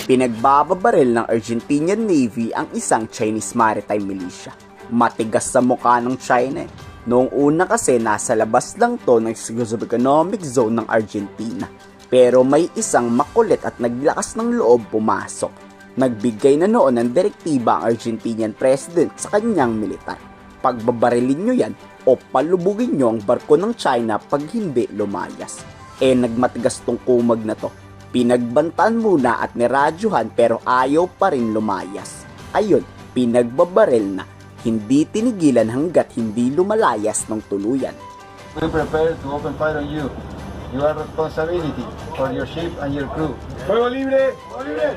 Pinagbababaril ng Argentinian Navy ang isang Chinese maritime militia. Matigas sa mukha ng China. Noong una kasi nasa labas lang to ng exclusive economic zone ng Argentina. Pero may isang makulit at naglakas ng loob pumasok. Nagbigay na noon ng direktiba ang Argentinian president sa kanyang militar. Pagbabarilin nyo yan o palubugin nyo ang barko ng China pag hindi lumayas. Nagmatigas tong kumag na to. Pinagbantaan muna at niradyuhan pero ayaw pa rin lumayas. Ayun, pinagbabaril na. Hindi tinigilan hanggat hindi lumalayas ng tuluyan. We prepare to open fire on you. You are responsibility for your ship and your crew. Fuego libre! Fuego libre!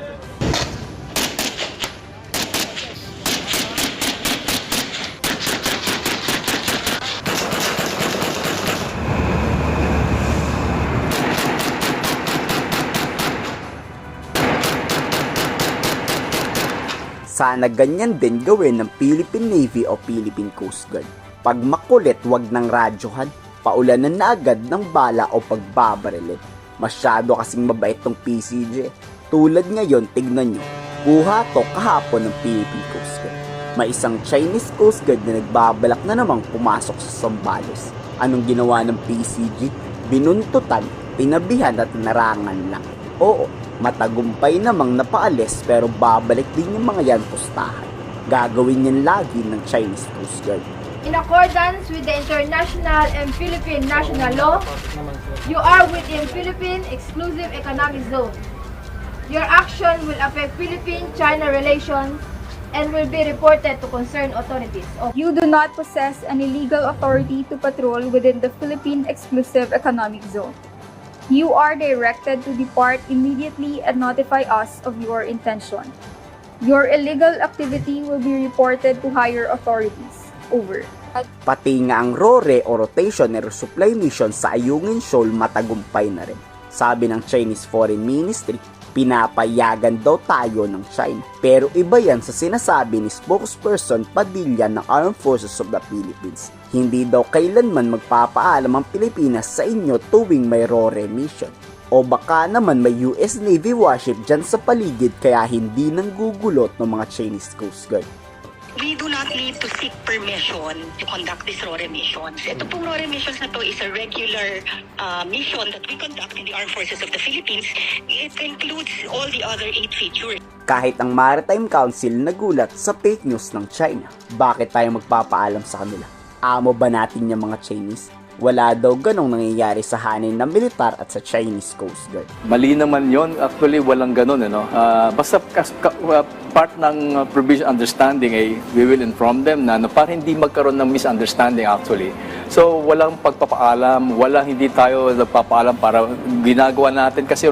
Sana ganyan din gawin ng Philippine Navy o Philippine Coast Guard. Pag makulit, wag ng radyohan, paulanan na agad ng bala o pagbabarilin. Masyado kasing mabait tong PCG. Tulad ngayon, tignan nyo, kuha to kahapon ng Philippine Coast Guard. May isang Chinese Coast Guard na nagbabalak na namang pumasok sa Zambales. Anong ginawa ng PCG? Binuntutan, tinabihan at narangan lang. Oo, matagumpay namang napaalis pero babalik din yung mga yan pustahan. Gagawin yan lagi ng Chinese Coast Guard. In accordance with the international and Philippine national law, you are within Philippine Exclusive Economic Zone. Your action will affect Philippine-China relations and will be reported to concerned authorities. You do not possess any legal authority to patrol within the Philippine Exclusive Economic Zone. You are directed to depart immediately and notify us of your intention. Your illegal activity will be reported to higher authorities. Over. Pati nga ang RORE o Rotation and Resupply Mission sa Ayungin Shoal matagumpay na rin. Sabi ng Chinese Foreign Ministry, pinapayagan daw tayo ng China. Pero iba yan sa sinasabi ni spokesperson Padilla ng Armed Forces of the Philippines. Hindi daw kailanman magpapaalam ang Pilipinas sa inyo tuwing may RORE mission. O baka naman may US Navy warship dyan sa paligid kaya hindi nang gugulot ng mga Chinese Coast Guard. We do not need to seek permission to conduct these RORE missions. Ito pong RORE missions na to is a regular mission that we conduct in the Armed Forces of the Philippines. It includes all the other 8 features. Kahit ang Maritime Council nagulat sa fake news ng China. Bakit tayo magpapaalam sa kanila? Amo ba natin yung mga Chinese? Wala daw ganong nangyayari sa hanin ng militar at sa Chinese Coast Guard. Mali naman yon. Actually, walang ganon. Basta part ng provision understanding ay we will inform them na para hindi magkaroon ng misunderstanding actually. So, walang pagpapaalam, hindi tayo nagpapaalam para ginagawa natin kasi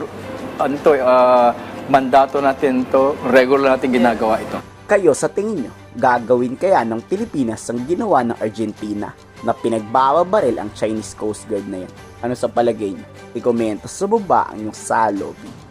mandato natin to, regular natin ginagawa ito. Kayo sa tingin nyo, gagawin kaya ng Pilipinas ang ginawa ng Argentina na pinagbababaril ang Chinese Coast Guard na yan? Ano sa palagay nyo? I-komento sa baba ang iyong saloobin.